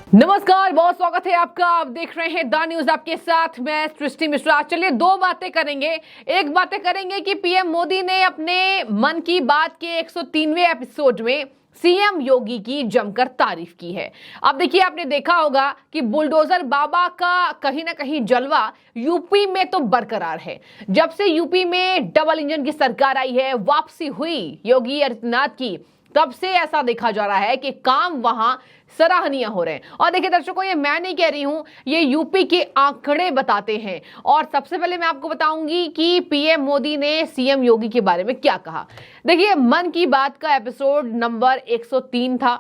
नमस्कार, बहुत स्वागत है आपका। आप देख रहे हैं द न्यूज, आपके साथ मैं सृष्टि मिश्रा। चलिए दो बातें करेंगे। एक बातें करेंगे कि पीएम मोदी ने अपने मन की बात के 103वें एपिसोड में सीएम योगी की जमकर तारीफ की है। अब देखिए, आपने देखा होगा कि बुलडोजर बाबा का कहीं ना कहीं जलवा यूपी में तो बरकरार है। जब से यूपी में डबल इंजन की सरकार आई है, वापसी हुई योगी आदित्यनाथ की, तब से ऐसा देखा जा रहा है कि काम वहां सराहनीय हो रहे हैं। और देखिए दर्शकों, ये मैं नहीं कह रही हूं, ये यूपी के आंकड़े बताते हैं। और सबसे पहले मैं आपको बताऊंगी कि पीएम मोदी ने सीएम योगी के बारे में क्या कहा। देखिए, मन की बात का एपिसोड नंबर 103 था,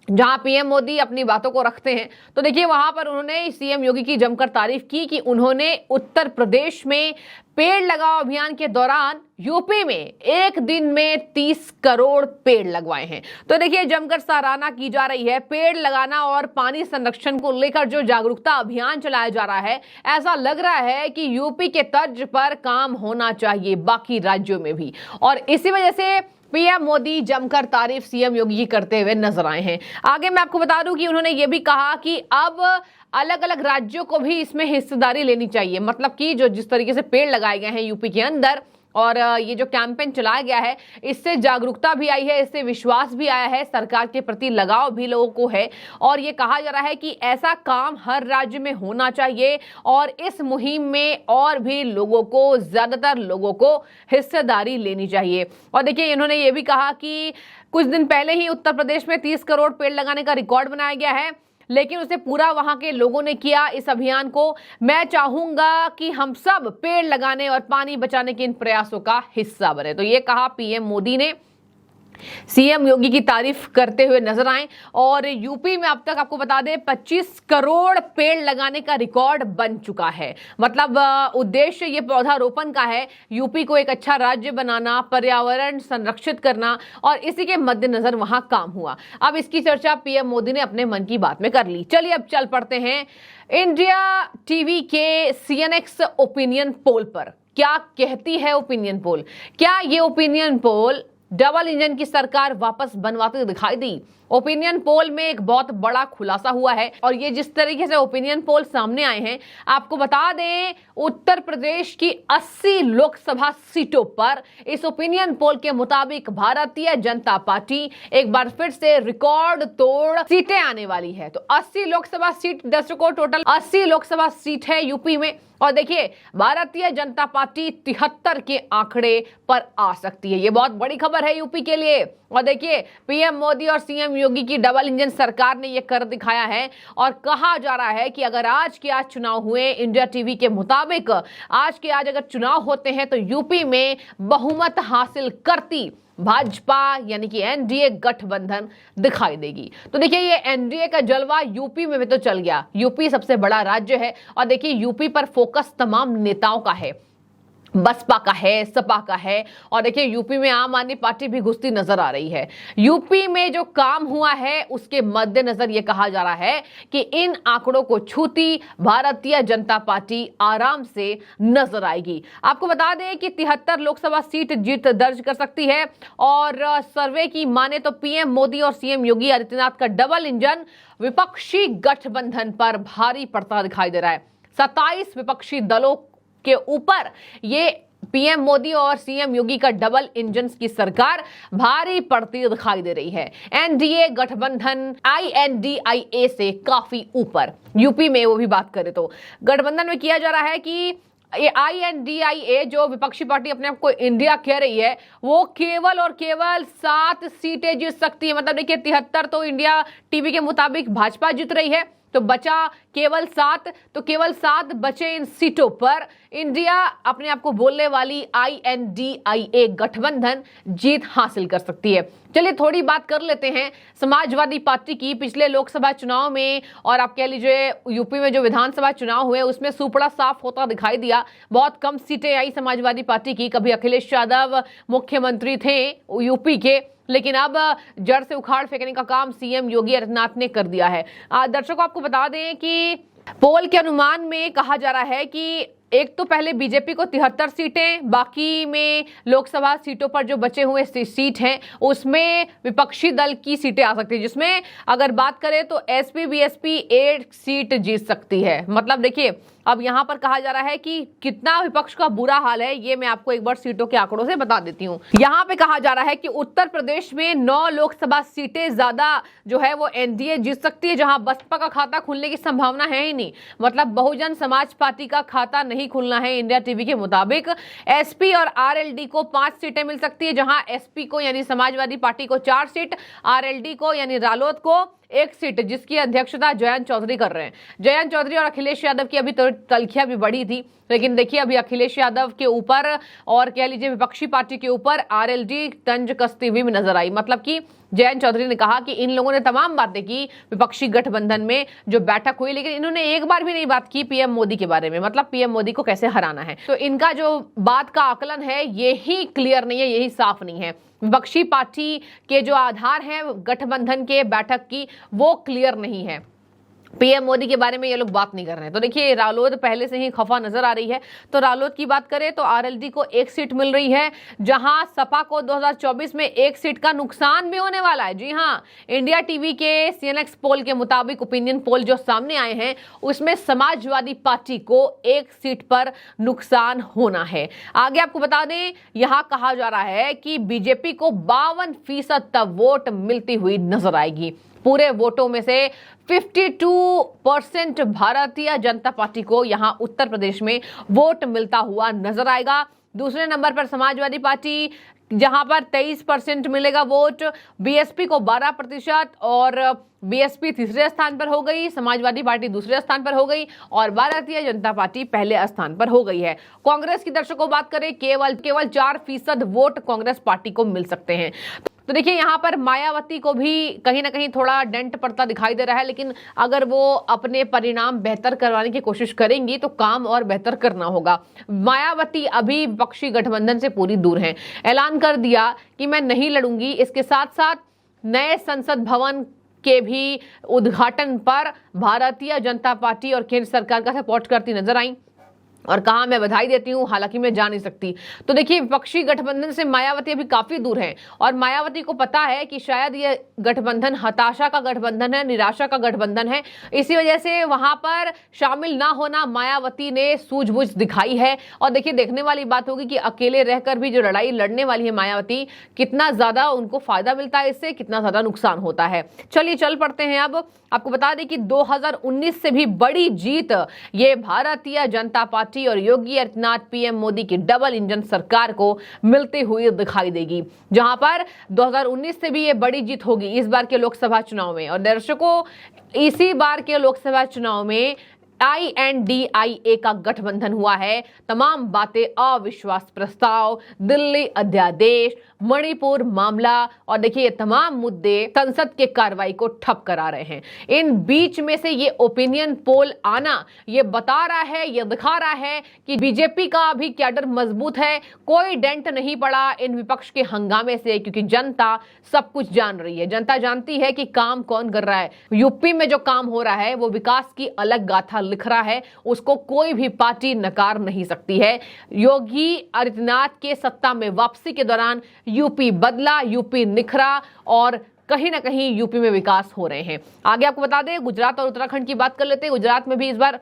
जहां पीएम मोदी अपनी बातों को रखते हैं। तो देखिए, वहां पर उन्होंने सीएम योगी की जमकर तारीफ की कि उन्होंने उत्तर प्रदेश में पेड़ लगाओ अभियान के दौरान यूपी में एक दिन में 30 करोड़ पेड़ लगवाए हैं। तो देखिए, जमकर सराहना की जा रही है। पेड़ लगाना और पानी संरक्षण को लेकर जो जागरूकता अभियान चलाया जा रहा है, ऐसा लग रहा है कि यूपी के तर्ज पर काम होना चाहिए बाकी राज्यों में भी। और इसी वजह से पीएम मोदी जमकर तारीफ सीएम योगी की करते हुए नजर आए हैं। आगे मैं आपको बता दूं कि उन्होंने ये भी कहा कि अब अलग अलग राज्यों को भी इसमें हिस्सेदारी लेनी चाहिए। मतलब कि जो जिस तरीके से पेड़ लगाए गए हैं यूपी के अंदर, और ये जो कैंपेन चलाया गया है, इससे जागरूकता भी आई है, इससे विश्वास भी आया है, सरकार के प्रति लगाव भी लोगों को है। और ये कहा जा रहा है कि ऐसा काम हर राज्य में होना चाहिए और इस मुहिम में और भी लोगों को, ज्यादातर लोगों को हिस्सेदारी लेनी चाहिए। और देखिए, इन्होंने ये भी कहा कि कुछ दिन पहले ही उत्तर प्रदेश में 30 करोड़ पेड़ लगाने का रिकॉर्ड बनाया गया है, लेकिन उसे पूरा वहां के लोगों ने किया इस अभियान को। मैं चाहूंगा कि हम सब पेड़ लगाने और पानी बचाने के इन प्रयासों का हिस्सा बने। तो ये कहा पीएम मोदी ने, सीएम योगी की तारीफ करते हुए नजर आए। और यूपी में अब तक आपको बता दें 25 करोड़ पेड़ लगाने का रिकॉर्ड बन चुका है। मतलब उद्देश्य ये पौधारोपण का है, यूपी को एक अच्छा राज्य बनाना, पर्यावरण संरक्षित करना, और इसी के मद्देनजर वहां काम हुआ। अब इसकी चर्चा पीएम मोदी ने अपने मन की बात में कर ली। चलिए अब चल पड़ते हैं इंडिया टीवी के सीएनएक्स ओपिनियन पोल पर। क्या कहती है ओपिनियन पोल? क्या ये ओपिनियन पोल डबल इंजन की सरकार वापस बनवाते दिखाई दी? ओपिनियन पोल में एक बहुत बड़ा खुलासा हुआ है। और ये जिस तरीके से ओपिनियन पोल सामने आए हैं, आपको बता दें उत्तर प्रदेश की 80 लोकसभा सीटों पर इस ओपिनियन पोल के मुताबिक भारतीय जनता पार्टी एक बार फिर से रिकॉर्ड तोड़ सीटें आने वाली है। तो 80 लोकसभा सीट, दर्शकों, टोटल 80 लोकसभा सीट है यूपी में। और देखिए, भारतीय जनता पार्टी 73 के आंकड़े पर आ सकती है। ये बहुत बड़ी खबर है यूपी के लिए। और देखिए, पीएम मोदी और सीएम योगी की डबल इंजन सरकार ने ये कर दिखाया है। और कहा जा रहा है कि अगर आज के आज चुनाव हुए, इंडिया टीवी के मुताबिक आज के आज अगर चुनाव होते हैं, तो यूपी में बहुमत हासिल करती भाजपा यानी कि एनडीए गठबंधन दिखाई देगी। तो देखिए, ये एनडीए का जलवा यूपी में भी तो चल गया। यूपी सबसे बड़ा राज्य है और देखिए, यूपी पर फोकस तमाम नेताओं का है, बसपा का है, सपा का है। और देखिए, यूपी में आम आदमी पार्टी भी घुसती नजर आ रही है। यूपी में जो काम हुआ है उसके मद्देनजर ये कहा जा रहा है कि इन आंकड़ों को छूती भारतीय जनता पार्टी आराम से नजर आएगी। आपको बता दें कि 73 लोकसभा सीट जीत दर्ज कर सकती है। और सर्वे की माने तो पीएम मोदी और सीएम योगी आदित्यनाथ का डबल इंजन विपक्षी गठबंधन पर भारी पड़ता दिखाई दे रहा है। 27 विपक्षी दलों के ऊपर ये पीएम मोदी और सीएम योगी का डबल इंजन की सरकार भारी पड़ती दिखाई दे रही है। एनडीए गठबंधन INDIA से काफी ऊपर यूपी में, वो भी बात करें तो गठबंधन में किया जा रहा है कि ये INDIA जो विपक्षी पार्टी अपने आप को इंडिया कह रही है, वो केवल और केवल 7 सीटें जीत सकती है। मतलब देखिए, 73 तो इंडिया टीवी के मुताबिक भाजपा जीत रही है, तो बचा केवल 7। तो केवल 7 बचे इन सीटों पर इंडिया अपने आप को बोलने वाली INDIA गठबंधन जीत हासिल कर सकती है। चलिए थोड़ी बात कर लेते हैं समाजवादी पार्टी की। पिछले लोकसभा चुनाव में और आप कह लीजिए यूपी में जो विधानसभा चुनाव हुए, उसमें सुपड़ा साफ होता दिखाई दिया। बहुत कम सीटें आई समाजवादी पार्टी की। कभी अखिलेश यादव मुख्यमंत्री थे यूपी के, लेकिन अब जड़ से उखाड़ फेंकने का काम सीएम योगी आदित्यनाथ ने कर दिया है। दर्शकों, आपको बता दें कि पोल के अनुमान में कहा जा रहा है कि एक तो पहले बीजेपी को 73 सीटें, बाकी में लोकसभा सीटों पर जो बचे हुए सीट हैं उसमें विपक्षी दल की सीटें आ सकती है, जिसमें अगर बात करें तो एसपी बीएसपी 8 सीट जीत सकती है। मतलब देखिए अब यहां पर कहा जा रहा है कि कितना विपक्ष का बुरा हाल है, ये मैं आपको एक बार सीटों के आंकड़ों से बता देती हूं। यहां पे कहा जा रहा है कि उत्तर प्रदेश में 9 लोकसभा सीटें ज्यादा जो है वो एनडीए जीत सकती है, जहां बसपा का खाता खुलने की संभावना है ही नहीं। मतलब बहुजन समाज पार्टी का खाता नहीं खुलना है इंडिया टीवी के मुताबिक। एसपी और आरएलडी को 5 सीटें मिल सकती है, जहां एसपी को यानी समाजवादी पार्टी को 4 सीट, आरएलडी को यानी रालोद को 1 सीट, जिसकी अध्यक्षता जयंत चौधरी कर रहे हैं। जयंत चौधरी और अखिलेश यादव की अभी तो तलखियां भी बढ़ी थी, लेकिन देखिए अभी अखिलेश यादव के ऊपर और कह लीजिए विपक्षी पार्टी के ऊपर आरएलडी तंज कसती हुई नजर आई। मतलब कि जयंत चौधरी ने कहा कि इन लोगों ने तमाम बातें की विपक्षी गठबंधन में जो बैठक हुई, लेकिन इन्होंने एक बार भी नहीं बात की पीएम मोदी के बारे में, मतलब पीएम मोदी को कैसे हराना है। तो इनका जो बात का आकलन है यही क्लियर नहीं है, यही साफ नहीं है। विपक्षी पार्टी के जो आधार हैं गठबंधन के बैठक की वो क्लियर नहीं है। पीएम मोदी के बारे में ये लोग बात नहीं कर रहे हैं। तो देखिए रालोद पहले से ही खफा नजर आ रही है। तो रालोद की बात करें तो आरएलडी को 1 सीट मिल रही है, जहां सपा को 2024 में 1 सीट का नुकसान भी होने वाला है। जी हां, इंडिया टीवी के सीएनएक्स पोल के मुताबिक, ओपिनियन पोल जो सामने आए हैं उसमें समाजवादी पार्टी को 1 सीट पर नुकसान होना है। आगे आपको बता दें यहां कहा जा रहा है कि बीजेपी को 52% तक वोट मिलती हुई नजर आएगी। पूरे वोटों में से 52% भारतीय जनता पार्टी को यहां उत्तर प्रदेश में वोट मिलता हुआ नजर आएगा। दूसरे नंबर पर समाजवादी पार्टी, जहां पर 23% मिलेगा वोट, बीएसपी को 12% और बीएसपी तीसरे स्थान पर हो गई, समाजवादी पार्टी दूसरे स्थान पर हो गई और भारतीय जनता पार्टी पहले स्थान पर हो गई है। कांग्रेस की दर्शकों बात करें केवल 4% वोट कांग्रेस पार्टी को मिल सकते हैं। तो देखिए यहाँ पर मायावती को भी कहीं ना कहीं थोड़ा डेंट पड़ता दिखाई दे रहा है, लेकिन अगर वो अपने परिणाम बेहतर करवाने की कोशिश करेंगी तो काम और बेहतर करना होगा। मायावती अभी विपक्षी गठबंधन से पूरी दूर हैं, ऐलान कर दिया कि मैं नहीं लड़ूंगी। इसके साथ साथ नए संसद भवन के भी उद्घाटन पर भारतीय जनता पार्टी और केंद्र सरकार का सपोर्ट करती नजर आई और कहा मैं बधाई देती हूं, हालांकि मैं जा नहीं सकती। तो देखिए विपक्षी गठबंधन से मायावती अभी काफी दूर है और मायावती को पता है कि शायद ये गठबंधन हताशा का गठबंधन है, निराशा का गठबंधन है। इसी वजह से वहां पर शामिल ना होना मायावती ने सूझबूझ दिखाई है। और देखिए देखने वाली बात होगी कि अकेले रहकर भी जो लड़ाई लड़ने वाली है मायावती, कितना ज्यादा उनको फायदा मिलता है इससे, कितना ज्यादा नुकसान होता है। चलिए चल पड़ते हैं। अब आपको बता दें कि 2019 से भी बड़ी जीत ये भारतीय जनता पार्टी और योगी आदित्यनाथ पीएम मोदी की डबल इंजन सरकार को मिलती हुई दिखाई देगी, जहां पर 2019 से भी ये बड़ी जीत होगी इस बार के लोकसभा चुनाव में। और दर्शकों इसी बार के लोकसभा चुनाव में INDIA का गठबंधन हुआ है। तमाम बातें, अविश्वास प्रस्ताव, दिल्ली अध्यादेश, मणिपुर मामला और देखिए ये तमाम मुद्दे संसद के कार्रवाई को ठप करा रहे हैं। इन बीच में से ये ओपिनियन पोल आना ये बता रहा है, ये दिखा रहा है कि बीजेपी का अभी कैडर मजबूत है, कोई डेंट नहीं पड़ा इन विपक्ष के हंगामे से, क्योंकि जनता सब कुछ जान रही है। जनता जानती है कि काम कौन कर रहा है। यूपी में जो काम हो रहा है वो विकास की अलग गाथा लिख रहा है, उसको कोई भी पार्टी नकार नहीं सकती है। योगी आदित्यनाथ के सत्ता में वापसी के दौरान यूपी बदला, यूपी निखरा और कहीं ना कहीं यूपी में विकास हो रहे हैं। आगे आपको बता दें गुजरात और उत्तराखंड की बात कर लेते हैं। गुजरात में भी इस बार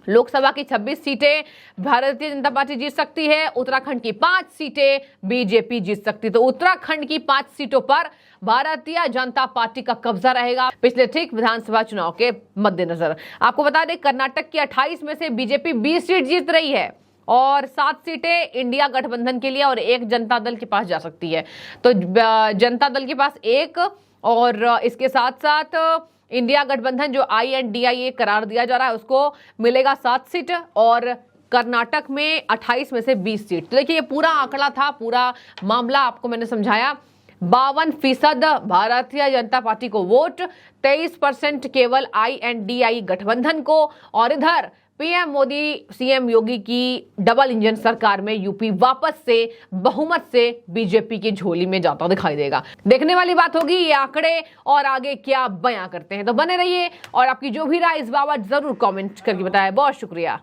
लोकसभा की 26 सीटें भारतीय जनता पार्टी जीत सकती है, उत्तराखंड की 5 सीटें बीजेपी जीत सकती है। तो उत्तराखंड की 5 सीटों पर भारतीय जनता पार्टी का कब्जा रहेगा पिछले ठीक विधानसभा चुनाव के मद्देनजर। आपको बता दें कर्नाटक की 28 में से बीजेपी 20 सीट जीत रही है और 7 सीटें इंडिया गठबंधन के लिए और 1 जनता दल के पास जा सकती है। तो जनता दल के पास 1 और इसके साथ साथ इंडिया गठबंधन जो INDIA करार दिया जा रहा है उसको मिलेगा 7 सीट और कर्नाटक में 28 में से 20 सीट। तो देखिए ये पूरा आंकड़ा था, पूरा मामला आपको मैंने समझाया। 52% भारतीय जनता पार्टी को वोट, 23% केवल INDIA गठबंधन को और इधर पीएम मोदी सीएम योगी की डबल इंजन सरकार में यूपी वापस से बहुमत से बीजेपी की झोली में जाता दिखाई देगा। देखने वाली बात होगी ये आंकड़े और आगे क्या बयां करते हैं। तो बने रहिए और आपकी जो भी राय इस बाबत जरूर कमेंट करके बताएं। बहुत शुक्रिया।